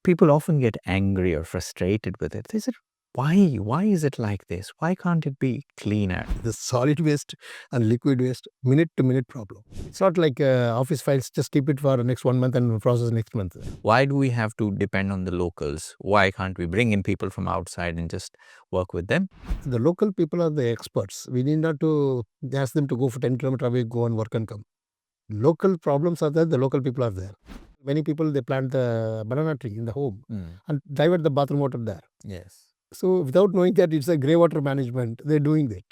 People often get angry or frustrated with it. They say, why is it like this? Why can't it be cleaner? The solid waste and liquid waste, minute to minute problem. It's not like office files, just keep it for next 1 month and process next month. Why do we have to depend on the locals? Why can't we bring in people from outside and just work with them? The local people are the experts. We need not to ask them to go for 10 kilometers away, go and work and come. Local problems are there, the local people are there. Many people, they plant the banana tree in the home and divert the bathroom water there. Yes. So without knowing that it's a grey water management, they're doing that.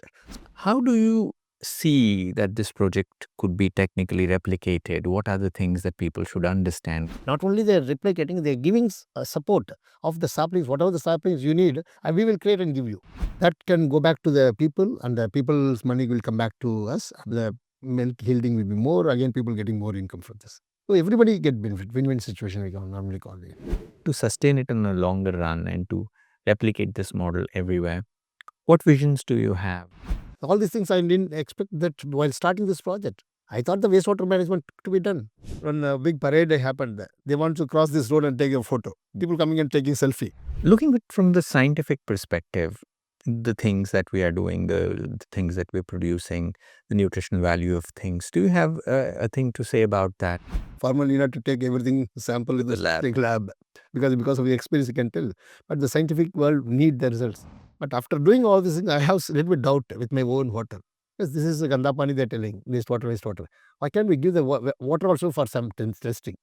How do you see that this project could be technically replicated? What are the things that people should understand? Not only they're replicating, they're giving support of the saplings, whatever the saplings you need, and we will create and give you. That can go back to the people, and the people's money will come back to us. The milk yielding will be more. Again, people getting more income from this. So everybody get benefit. Win-win situation, we can normally call it. To sustain it in a longer run and to replicate this model everywhere, what visions do you have? All these things I didn't expect that while starting this project. I thought the wastewater management to be done. When a big parade happened there, they want to cross this road and take a photo. People coming and taking selfie. Looking at it from the scientific perspective, the things that we are doing, the things that we're producing, the nutritional value of things, do you have a thing to say about that? Farmer need not to take everything sample in the lab because of the experience you can tell. But the scientific world need the results. But after doing all this thing, I have a little bit doubt with my own water. Because this is a ganda pani they're telling, wastewater. Why can't we give the water also for some testing?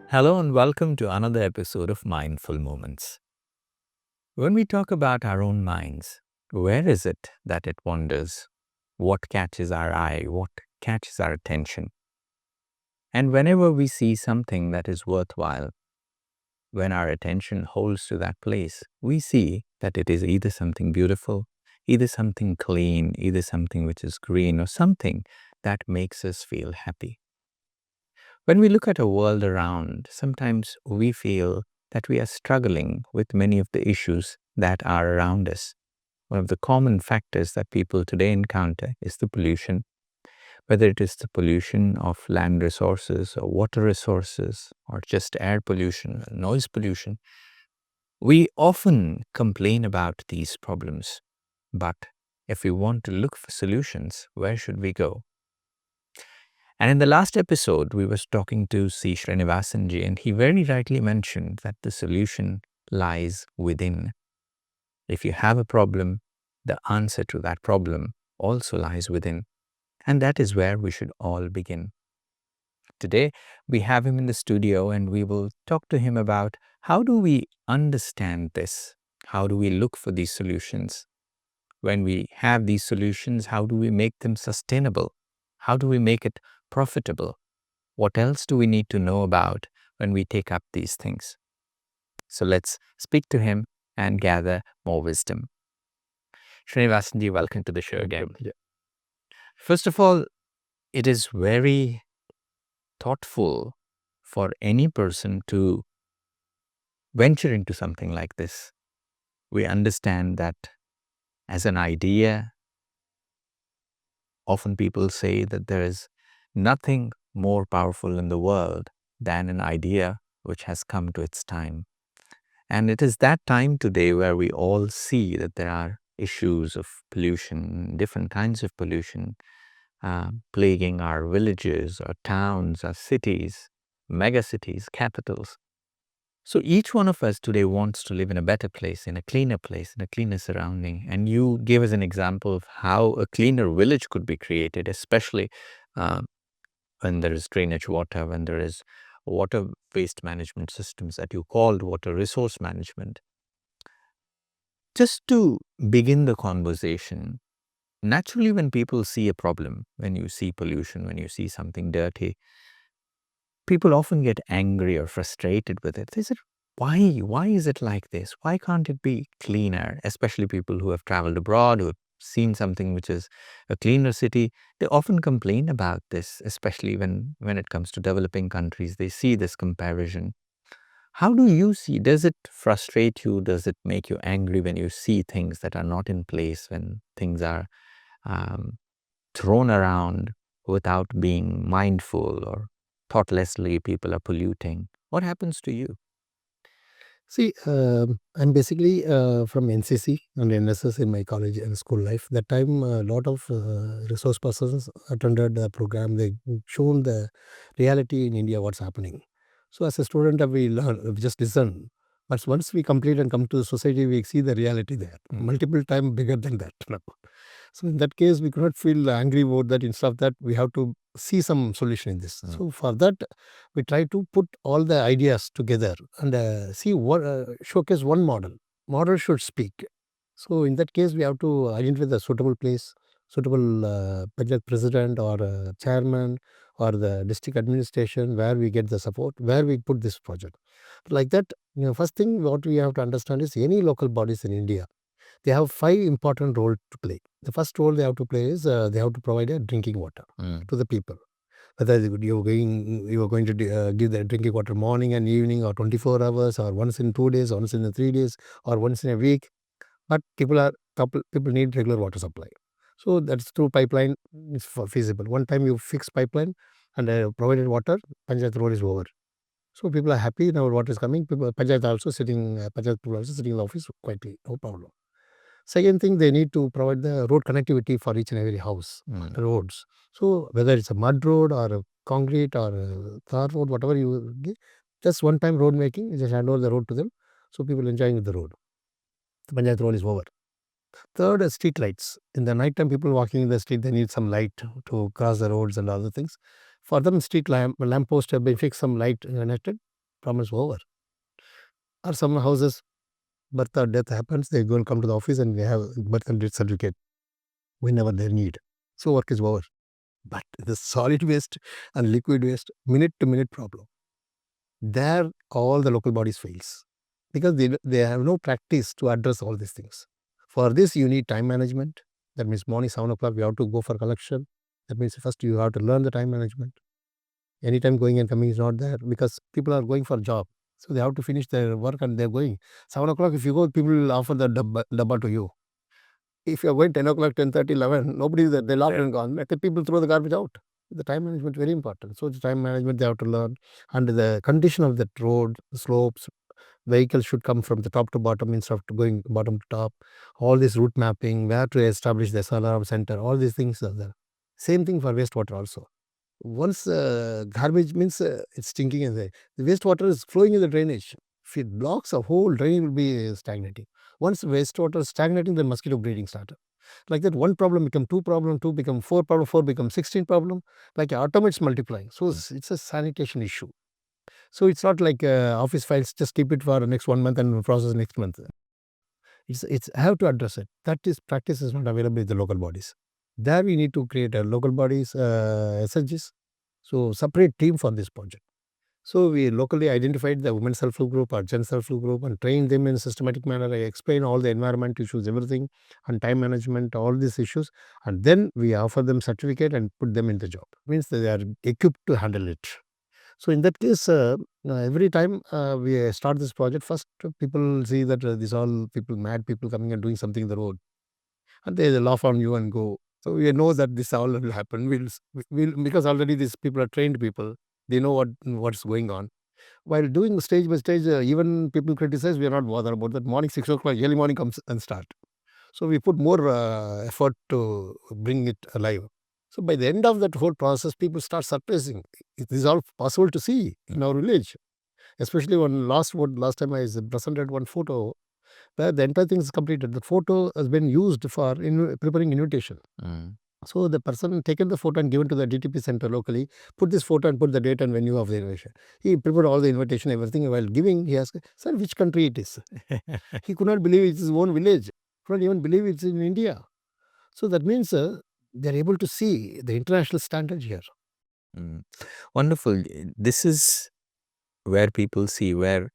Hello and welcome to another episode of Mindful Moments. When we talk about our own minds, where is it that it wanders? What catches our eye? What catches our attention? And whenever we see something that is worthwhile, when our attention holds to that place, we see that it is either something beautiful, either something clean, either something which is green, or something that makes us feel happy. When we look at a world around, sometimes we feel that we are struggling with many of the issues that are around us. One of the common factors that people today encounter is the pollution, whether it is the pollution of land resources or water resources or just air pollution, noise pollution. We often complain about these problems, but if we want to look for solutions, where should we go? And in the last episode, we were talking to Srinivasan ji, and he very rightly mentioned that the solution lies within. If you have a problem, the answer to that problem also lies within. And that is where we should all begin. Today, we have him in the studio and we will talk to him about how do we understand this? How do we look for these solutions? When we have these solutions, how do we make them sustainable? How do we make it profitable? What else do we need to know about when we take up these things? So let's speak to him and gather more wisdom. Srinivasan ji, welcome to the show again. Yeah. First of all, it is very thoughtful for any person to venture into something like this. We understand that as an idea, often people say that there is nothing more powerful in the world than an idea which has come to its time. And it is that time today where we all see that there are issues of pollution, different kinds of pollution, plaguing our villages, our towns, our cities, megacities, capitals. So each one of us today wants to live in a better place, in a cleaner surrounding. And you gave us an example of how a cleaner village could be created, especially when there is drainage water, when there is water waste management systems that you called water resource management. Just to begin the conversation, naturally when people see a problem, when you see pollution, when you see something dirty, people often get angry or frustrated with it. They say, why is it like this? Why can't it be cleaner? Especially people who have traveled abroad, who have seen something which is a cleaner city, they often complain about this, especially when it comes to developing countries. They see this comparison. How do you see? Does it frustrate you? Does it make you angry when you see things that are not in place, when things are thrown around? without being mindful, or thoughtlessly people are polluting, what happens to you? See, I'm basically from NCC and NSS in my college and school life. That time, a lot of resource persons attended the program. They shown the reality in India, what's happening. So, as a student, we learn, we just listen. But once we complete and come to the society, we see the reality there, multiple times bigger than that. Now. So, in that case, we could not feel angry about that. Instead of that, we have to see some solution in this. So, for that, we try to put all the ideas together and see what showcase one model should speak. So in that case we have to identify the suitable place, suitable budget president or chairman or the district administration where we get the support, where we put this project like that. First thing what we have to understand is any local bodies in India, they have 5 important roles to play. The first role they have to play is they have to provide a drinking water to the people, whether you are going to give the drinking water morning and evening or 24 hours or once in 2 days, once in 3 days or once in a week. But people need regular water supply. So that's through pipeline is feasible. One time you fix pipeline and provided water, panchayat road is over. So people are happy now water is coming. Panchayat people also sitting in the office quietly, no problem. Second thing, they need to provide the road connectivity for each and every house, roads. So whether it's a mud road or a concrete or a tar road, whatever you give, just one time road making, you just hand over the road to them. So people enjoying the road. The Panchayat road is over. Third, street lights. In the night time, people walking in the street, they need some light to cross the roads and other things. For them, street lamp post have been fixed, some light connected, problem is over. Or some houses, birth or death happens, they go and come to the office and they have birth and death certificate whenever they need. So work is over. But the solid waste and liquid waste, minute to minute problem. There, all the local bodies fails because they have no practice to address all these things. For this, you need time management. That means morning 7 o'clock, you have to go for collection. That means first you have to learn the time management. Anytime going and coming is not there because people are going for job. So they have to finish their work and they're going. 7 o'clock, if you go, people will offer the dabba to you. If you're going 10 o'clock, 10:30, 11, nobody is there. They're locked and gone. Let the people throw the garbage out. The time management very important. So the time management they have to learn. And the condition of the road, slopes, vehicles should come from the top to bottom instead of going bottom to top. All this route mapping, where to establish the alarm center, all these things are there. Same thing for wastewater also. Once garbage means it's stinking in the wastewater is flowing in the drainage. If it blocks, a whole drain will be stagnating. Once wastewater is stagnating, then mosquito breeding started. Like that, one problem become two problem, two become four problem, four become 16 problem. Like automates multiplying. So it's a sanitation issue. So it's not like office files, just keep it for the next 1 month and process next month. It's have to address it. That is practice is not available in the local bodies. There we need to create a local bodies, SHGs. So separate team for this project. So we locally identified the women self-help group or gen self-help group and trained them in a systematic manner. I explain all the environment issues, everything, and time management, all these issues. And then we offer them certificate and put them in the job. Means they are equipped to handle it. So in that case, every time we start this project, first people see that these all people, mad people coming and doing something in the road. And they laugh on you and go. So we know that this all will happen. We'll because already these people are trained people. They know what's going on. While doing stage by stage, even people criticize, we are not bothered about that. Morning 6 o'clock, early morning comes and start. So we put more effort to bring it alive. So by the end of that whole process, people start surprising. It is all possible to see in our village. Especially last time I presented one photo where the entire thing is completed. The photo has been used for preparing invitation. So the person taken the photo and given to the DTP center locally, put this photo and put the date and venue of the invitation. He prepared all the invitation, everything. While giving, he asked, "Sir, which country it is?" He could not believe it's his own village. Could not even believe it's in India. So that means they're able to see the international standard here. Wonderful. This is where people see, where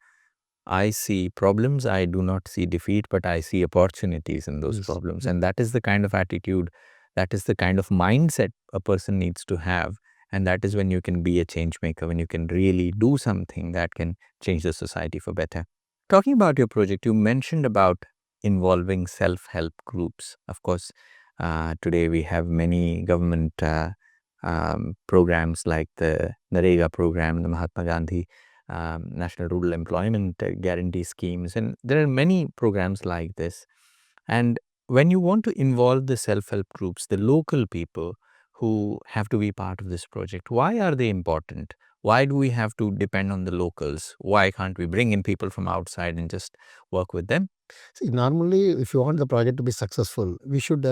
I see problems, I do not see defeat, but I see opportunities in those Yes. problems. And that is the kind of attitude, that is the kind of mindset a person needs to have. And that is when you can be a change maker, when you can really do something that can change the society for better. Talking about your project, you mentioned about involving self-help groups. Of course, today we have many government programs like the Narega program, the Mahatma Gandhi National Rural Employment Guarantee Schemes, and there are many programs like this. And when you want to involve the self-help groups, the local people who have to be part of this project, why are they important? Why do we have to depend on the locals? Why can't we bring in people from outside and just work with them? See, normally, if you want the project to be successful, we should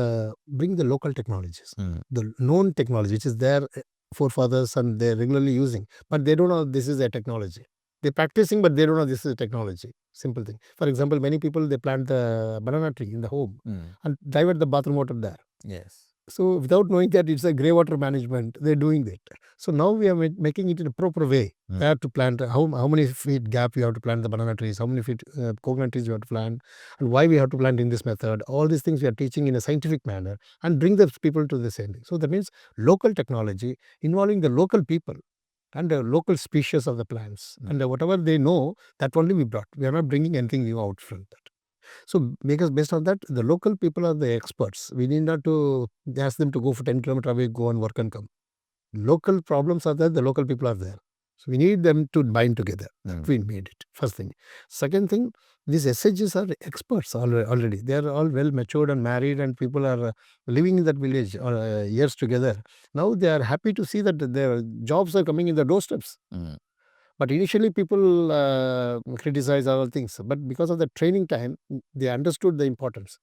bring the local technologies, the known technology, which is their forefathers and they're regularly using, but they don't know this is a technology. They're practicing, but they don't know this is a technology. Simple thing. For example, many people they plant the banana tree in the home and divert the bathroom water there. Yes. So without knowing that it's a grey water management, they're doing that. So now we are making it in a proper way. Where to plant, how many feet gap you have to plant the banana trees, how many feet coconut trees you have to plant, and why we have to plant in this method. All these things we are teaching in a scientific manner and bring the people to the same thing. So that means local technology involving the local people and the local species of the plants. And whatever they know, that only we brought. We are not bringing anything new out from that. So because based on that, the local people are the experts. We need not to ask them to go for 10 kilometers away, go and work and come. Local problems are there, the local people are there. So we need them to bind together. We made it. First thing. Second thing, these SHGs are experts already. They are all well matured and married, and people are living in that village years together. Now they are happy to see that their jobs are coming in the doorsteps. But initially, people criticize all things. But because of the training time, they understood the importance.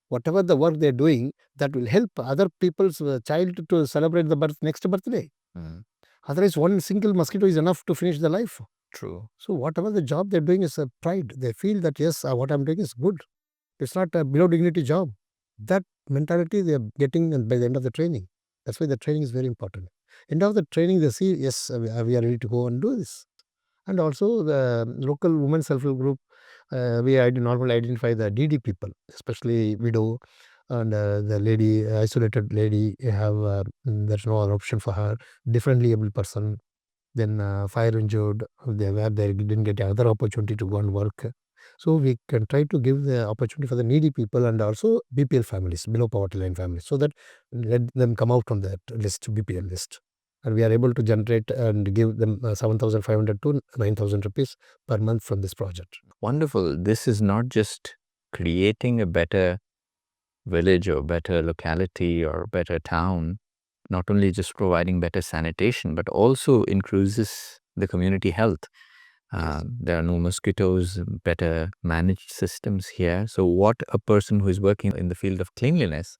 Whatever the work they're doing, that will help other people's child to celebrate the next birthday. Otherwise, one single mosquito is enough to finish the life. True. So whatever the job they're doing is a pride. They feel that, yes, what I'm doing is good. It's not a below dignity job. That mentality they are getting by the end of the training. That's why the training is very important. End of the training, they see, yes, we are ready to go and do this. And also the local women self-help group, we normally identify the needy people, especially widow and the lady, isolated lady, there's no other option for her, differently able person, then fire injured, where they didn't get another opportunity to go and work. So we can try to give the opportunity for the needy people and also BPL families, below poverty line families, so that let them come out on that list, BPL list. And we are able to generate and give them 7,500 to 9,000 rupees per month from this project. Wonderful. This is not just creating a better village or better locality or better town, not only just providing better sanitation, but also increases the community health. There are no mosquitoes, better managed systems here. So what a person who is working in the field of cleanliness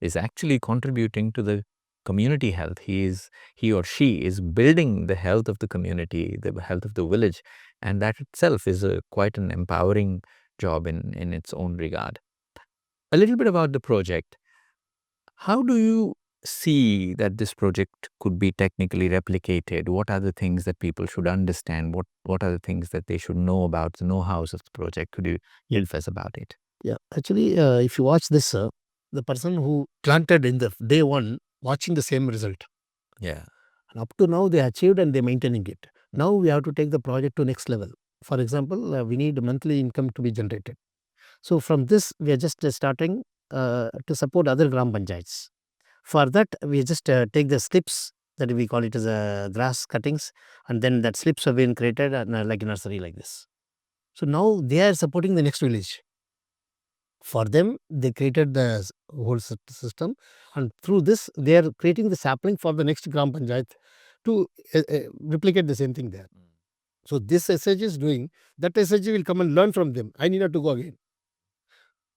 is actually contributing to the community health. He or she is building the health of the community, the health of the village, and that itself is quite an empowering job in its own regard. A little bit about the project. How do you see that this project could be technically replicated? What are the things that people should understand? What are the things that they should know about the know-hows of the project? Could you help us about it? Yeah, actually, if you watch this, the person who planted in the day one, watching the same result. Yeah. And up to now, they achieved and they're maintaining it. Now we have to take the project to next level. For example, we need monthly income to be generated. So from this, we are just starting to support other Gram Panchayats. For that, we just take the slips that we call it as grass cuttings, and then that slips have been created and like a nursery like this. So now they are supporting the next village. For them, they created the whole system, and through this, they are creating the sapling for the next Gram Panchayat to replicate the same thing there. So this SHG is doing, that SHG will come and learn from them. I need not to go again.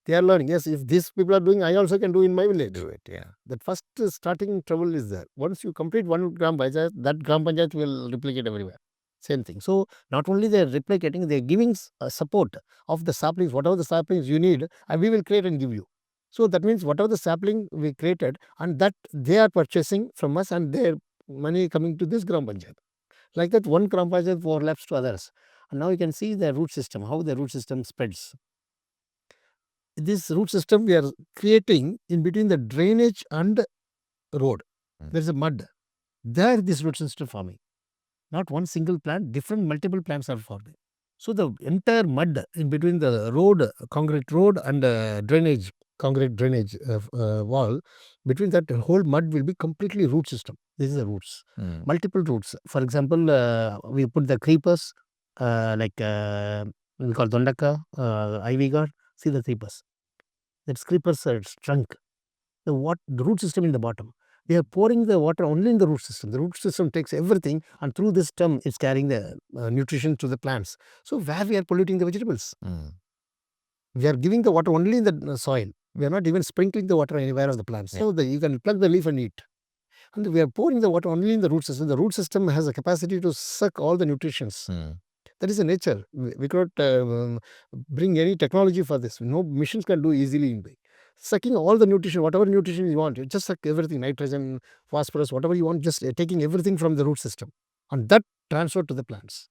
They are learning. Yes, if these people are doing, I also can do in my village. Do it, yeah. That first starting trouble is there. Once you complete one Gram Panchayat, that Gram Panchayat will replicate everywhere. Same thing. So not only they are replicating, they are giving support of the saplings, whatever the saplings you need, and we will create and give you. So that means whatever the sapling we created, and that they are purchasing from us, and their money coming to this Gram Panchayat. Like that, one Gram Panchayat overlaps to others. And now you can see the root system, how the root system spreads. This root system we are creating in between the drainage and road. There is a mud. There this root system forming. Not one single plant, different multiple plants are forming. So the entire mud in between the road, concrete road and drainage, concrete drainage wall, between that whole mud will be completely root system. This is the roots. Mm. Multiple roots. For example, we put the creepers, like we call dondaka, ivy gourd. See the creepers. That creepers are trunk. The root system in the bottom. They are pouring the water only in the root system. The root system takes everything, and through this stem, it's carrying the nutrition to the plants. So where we are polluting the vegetables, Mm. we are giving the water only in the soil. We are not even sprinkling the water anywhere of the plants. Yeah. So you can plug the leaf and eat. And we are pouring the water only in the root system. The root system has a capacity to suck all the nutrients. Mm. That is the nature. We cannot bring any technology for this. No machines can do easily in way. Sucking all the nutrition, whatever nutrition you want, you just suck everything, nitrogen, phosphorus, whatever you want, just taking everything from the root system. And that transferred to the plants.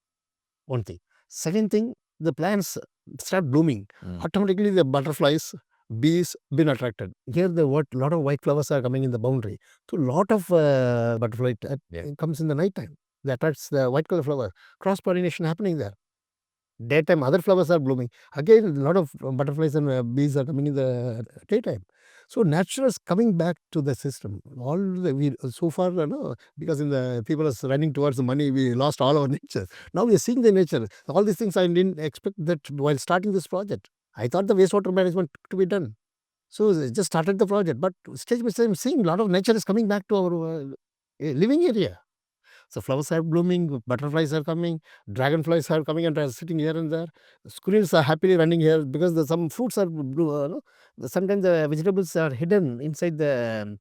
One thing. Second thing, the plants start blooming. Mm. Automatically the butterflies, bees been attracted. Here the lot of white flowers are coming in the boundary. So lot of butterfly Yeah. comes in the night time. That attracts the white color flower. Cross pollination happening there. Daytime other flowers are blooming. Again, a lot of butterflies and bees are coming in the daytime. So nature is coming back to the system. All the, we so far, because in the people are running towards the money, we lost all our nature. Now we are seeing the nature. All these things I didn't expect that while starting this project. I thought the wastewater management to be done. So I just started the project, but stage by stage I'm seeing a lot of nature is coming back to our living area. So flowers are blooming, butterflies are coming, dragonflies are coming and are sitting here and there. Squirrels are happily running here because some fruits are blue. Sometimes the vegetables are hidden inside the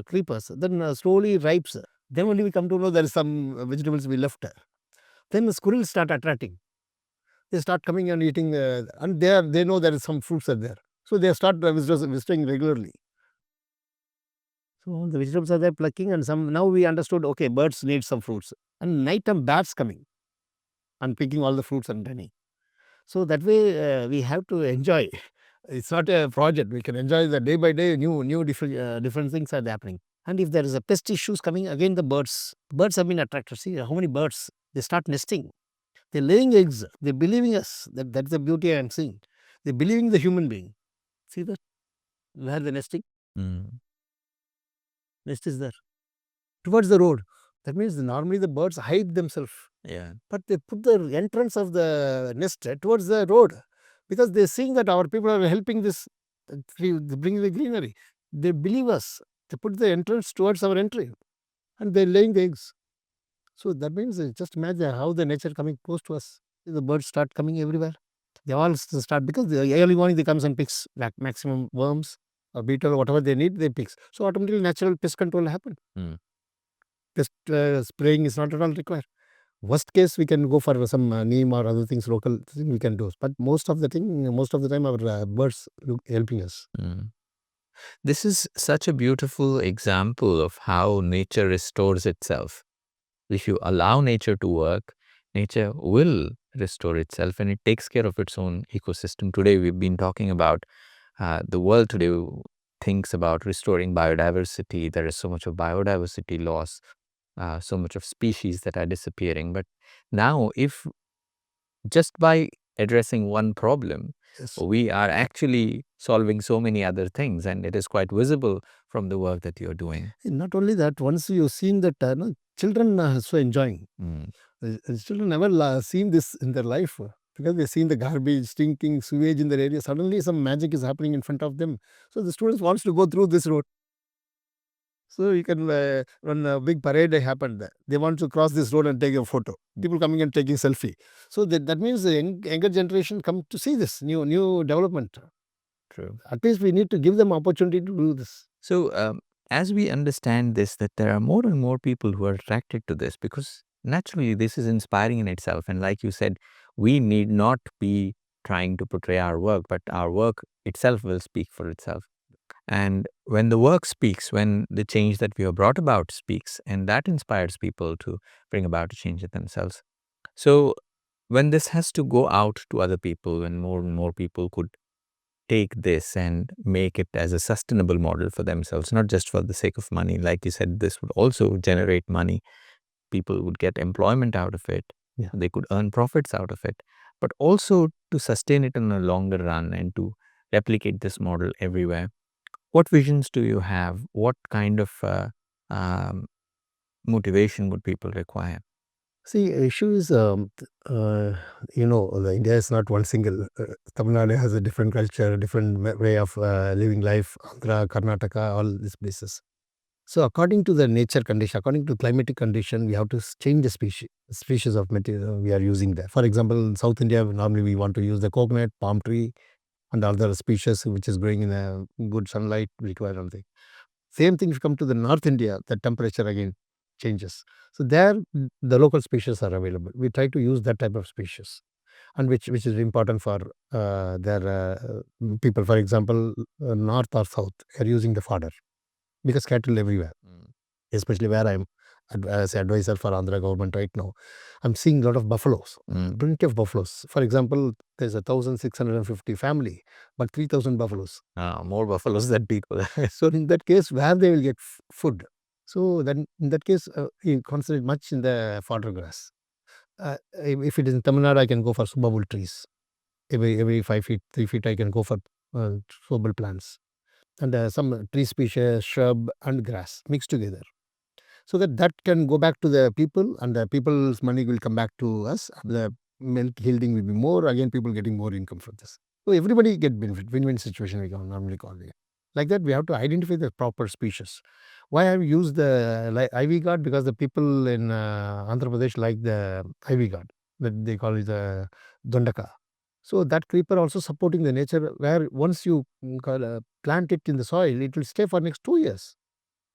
creepers. Then slowly ripes. Then only we come to know there is some vegetables we left. Then the squirrels start attracting. They start coming and eating, and they know there is some fruits are there. So they start visiting regularly. So the vegetables are there plucking, and some now we understood. Okay, birds need some fruits, and nighttime bats coming and picking all the fruits and running. So that way we have to enjoy. It's not a project. We can enjoy the day by day. New different things are happening. And if there is a pest issues coming, again the birds have been attracted. See how many birds they start nesting. They're laying eggs. They're believing us. That's the beauty I am seeing. They're believing the human being. See that where the nesting Mm. nest is there towards the road. That means normally the birds hide themselves, Yeah. but they put the entrance of the nest towards the road because they're seeing that our people are helping this bring the greenery. They believe us. They put the entrance towards our entry, and they're laying the eggs. So that means just imagine how the nature coming close to us. The birds start coming everywhere. They all start because the early morning they comes and picks like maximum worms or beetle or whatever they need. They picks. So automatically natural pest control happen. Mm. Pest spraying is not at all required. Worst case, we can go for some neem or other things, local thing we can do. But most of the time, our birds helping us. Mm. This is such a beautiful example of how nature restores itself. If you allow nature to work, nature will restore itself and it takes care of its own ecosystem. Today, we've been talking about the world today thinks about restoring biodiversity. There is so much of biodiversity loss, so much of species that are disappearing. But now, if just by addressing one problem, Yes. we are actually solving so many other things, and it is quite visible from the work that you're doing. Not only that, once you've seen that, children are so enjoying. Mm. Children never seen this in their life because they've seen the garbage, stinking sewage in their area. Suddenly, some magic is happening in front of them. So the students wants to go through this road. So you can when a big parade happened, they want to cross this road and take a photo. People coming and taking selfie. So that means the younger generation come to see this new development. True. At least we need to give them opportunity to do this. So, as we understand this, that there are more and more people who are attracted to this because naturally this is inspiring in itself. And like you said, we need not be trying to portray our work, but our work itself will speak for itself. And when the work speaks, when the change that we have brought about speaks, and that inspires people to bring about a change in themselves. So, when this has to go out to other people, when more and more people could take this and make it as a sustainable model for themselves, not just for the sake of money. Like you said, this would also generate money. People would get employment out of it. Yeah. They could earn profits out of it, but also to sustain it in a longer run and to replicate this model everywhere. What visions do you have? What kind of motivation would people require? See, issue is, India is not one single. Tamil Nadu has a different culture, different way of living life. Andhra, Karnataka, all these places. So, according to the nature condition, according to climatic condition, we have to change the species of material we are using there. For example, in South India, normally we want to use the coconut, palm tree, and other species which is growing in a good sunlight, require something. Same thing if you come to the North India, the temperature again changes. So there the local species are available. We try to use that type of species, and which is important for their people. For example, north or south are using the fodder because cattle everywhere, especially where I'm as advisor for Andhra government right now. I'm seeing a lot of buffaloes, plenty of buffaloes. For example, there's 1,650 family, but 3,000 buffaloes. More buffaloes than people. So in that case, where they will get food? So then in that case, you concentrate much in the fodder grass. If it is in Tamil Nadu, I can go for subabul trees. Every 5 feet, 3 feet, I can go for subabul plants and some tree species, shrub and grass mixed together. So that can go back to the people, and the people's money will come back to us. The milk yielding will be more. Again, people getting more income from this. So everybody get benefit. Win-win situation we can normally call it. Like that, we have to identify the proper species. Why have used the ivy gourd? Because the people in Andhra Pradesh like the ivy gourd. That they call it the dondaka. So that creeper also supporting the nature. Where once you plant it in the soil, it will stay for next 2 years.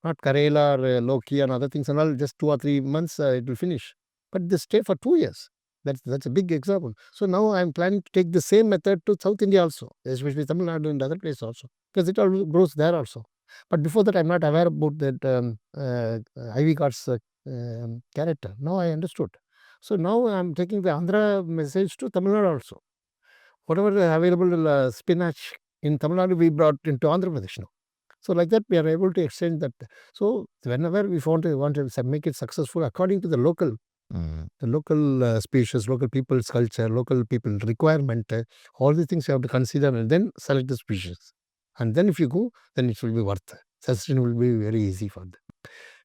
Not Karela or Loki and other things and all, just 2 or 3 months it will finish. But they stay for 2 years. That's a big example. So now I'm planning to take the same method to South India also, especially Tamil Nadu and other places also, because it all grows there also. But before that, I'm not aware about that ivy gourds character. Now I understood. So now I'm taking the Andhra message to Tamil Nadu also. Whatever available spinach in Tamil Nadu, we brought into Andhra Pradesh now. So like that, we are able to exchange that. So whenever we want to make it successful according to the local species, local people's culture, local people requirement, all these things you have to consider and then select the species. And then if you go, then it will be worth. Sustain will be very easy for them.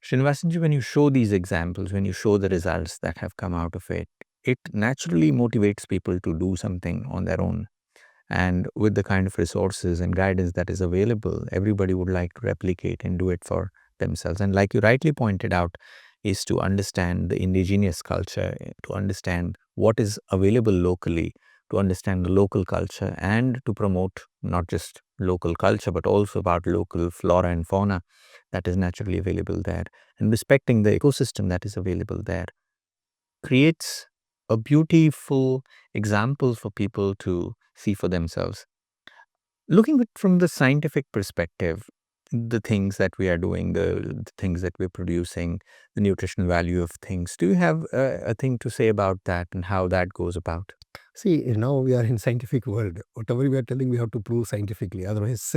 Srinivasanji, when you show these examples, when you show the results that have come out of it, it naturally motivates people to do something on their own. And with the kind of resources and guidance that is available, everybody would like to replicate and do it for themselves. And like you rightly pointed out, is to understand the indigenous culture, to understand what is available locally, to understand the local culture, and to promote not just local culture, but also about local flora and fauna that is naturally available there, and respecting the ecosystem that is available there, creates a beautiful example for people to see for themselves. Looking at from the scientific perspective, the things that we are doing, the things that we're producing, the nutritional value of things, do you have a thing to say about that and how that goes about? See, now we are in scientific world. Whatever we are telling, we have to prove scientifically. Otherwise,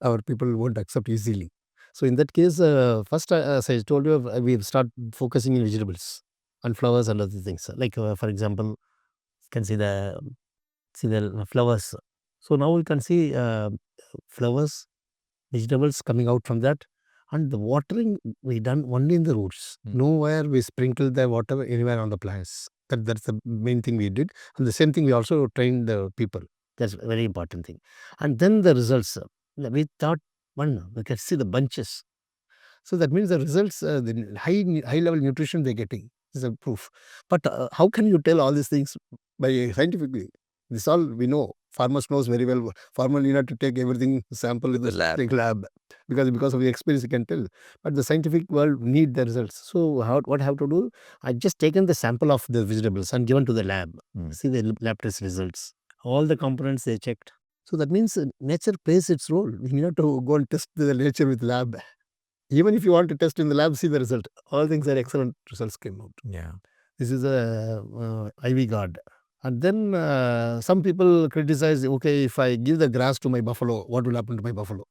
our people won't accept easily. So in that case, first, as I told you, we start focusing in vegetables and flowers and other things. Like for example, you can see the flowers. So now we can see flowers, vegetables coming out from that, and the watering we done only in the roots. Nowhere we sprinkle the water anywhere on the plants. That's the main thing we did, and the same thing we also trained the people. That's a very important thing. And then the results. We thought we can see the bunches. So that means the results, the high level nutrition they're getting is a proof. But how can you tell all these things by scientifically? This all we know. Farmers knows very well. Farmer need not to take everything sample in the lab because of the experience you can tell. But the scientific world need the results. So what I have to do? I just taken the sample of the vegetables and given to the lab. See the lab test results. All the components they checked. So that means nature plays its role. We need not to go and test the nature with lab. Even if you want to test in the lab, see the result. All things are excellent results came out. Yeah. This is a ivy gourd. And then some people criticize, okay, if I give the grass to my buffalo, what will happen to my buffalo?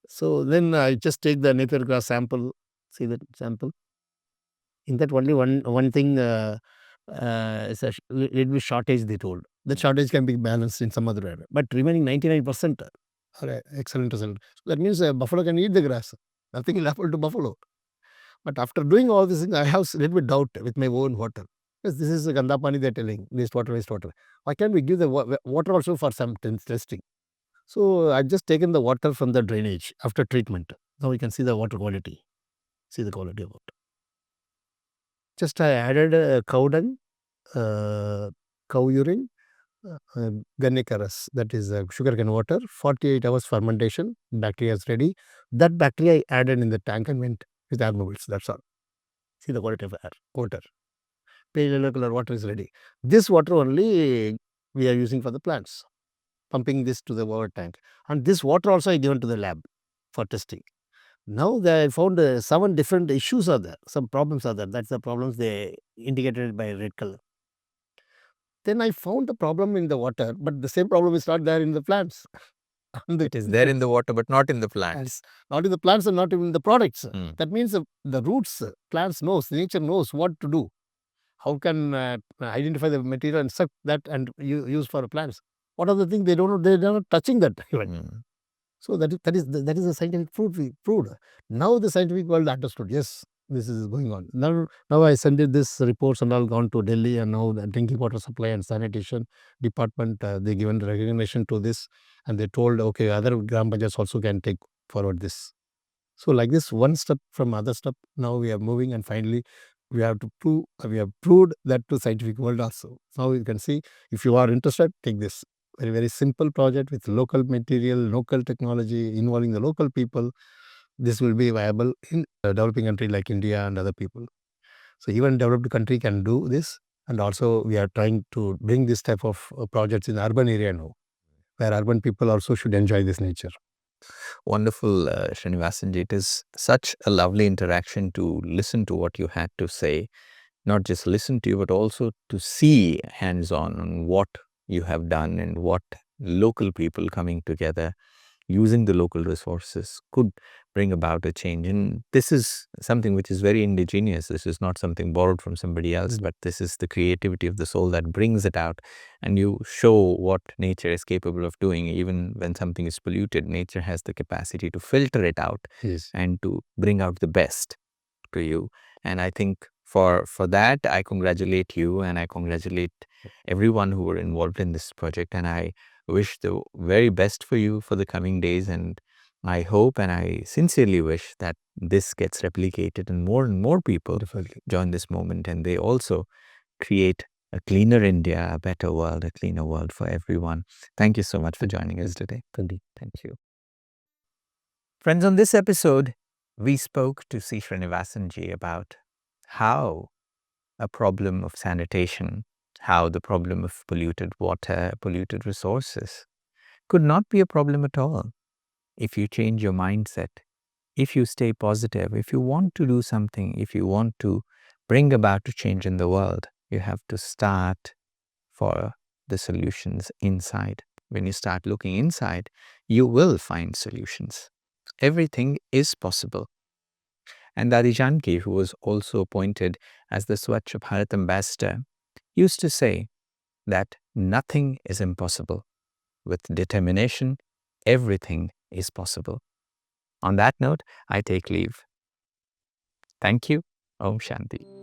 So then I just take the napier grass sample, see that sample. In that only one thing is a little bit shortage they told. That shortage can be balanced in some other area. But remaining 99% are excellent result. So that means buffalo can eat the grass. Nothing will happen to buffalo. But after doing all these things, I have a little bit doubt with my own water. Because this is a ganda pani they're telling, wastewater. Why can't we give the water also for some testing? So I've just taken the water from the drainage after treatment. Now we can see the water quality. See the quality of water. Just I added cow dung, cow urine, Gannicarus, that is sugarcane water, 48 hours fermentation, bacteria is ready. That bacteria I added in the tank and went with air mobiles. That's all. See the quality of air, water. Pale yellow color water is ready. This water only we are using for the plants, pumping this to the water tank. And this water also I given to the lab for testing. Now they found 7 different issues are there. Some problems are there. That's the problems they indicated by red color. Then I found the problem in the water, but the same problem is not there in the plants. It is there in the water, but not in the plants. Not in the plants and not even in the products. Mm. That means the roots, plants knows, nature knows what to do. How can identify the material and suck that and use for plants? What are the things they don't know? They're not touching that even. Mm. So that is the scientific proof we proved. Now the scientific world understood. Yes, this is going on. Now I sent it this reports and all gone to Delhi, and now the drinking water supply and sanitation department they given recognition to this, and they told okay other gram panchayats also can take forward this. So like this one step from other step. Now we are moving, and finally we have to prove we have proved that to scientific world also. Now you can see if you are interested, take this very simple project with local material, local technology involving the local people. This will be viable in a developing country like India and other people. So even developed country can do this, and also we are trying to bring this type of projects in urban area now, where urban people also should enjoy this nature. Wonderful, Srinivasan ji. It is such a lovely interaction to listen to what you had to say. Not just listen to you, but also to see hands-on on what you have done and what local people coming together using the local resources could bring about a change. And this is something which is very indigenous. This is not something borrowed from somebody else, but this is the creativity of the soul that brings it out. And you show what nature is capable of doing. Even when something is polluted, nature has the capacity to filter it out. Yes. And to bring out the best to you. And I think for that, I congratulate you, and I congratulate everyone who were involved in this project. And I wish the very best for you for the coming days. And I hope and I sincerely wish that this gets replicated and more people Definitely. join this movement, and they also create a cleaner India, a better world, a cleaner world for everyone. Thank you so much for joining us today. Thank you. Friends, on this episode, we spoke to C. Srinivasan ji about how a problem of sanitation, how the problem of polluted water, polluted resources could not be a problem at all if you change your mindset, if you stay positive, if you want to do something, if you want to bring about a change in the world, you have to start for the solutions inside. When you start looking inside, you will find solutions. Everything is possible. And Dadi Janki, who was also appointed as the Swachh Bharat ambassador, used to say that nothing is impossible. With determination, everything is possible. On that note, I take leave. Thank you. Om Shanti.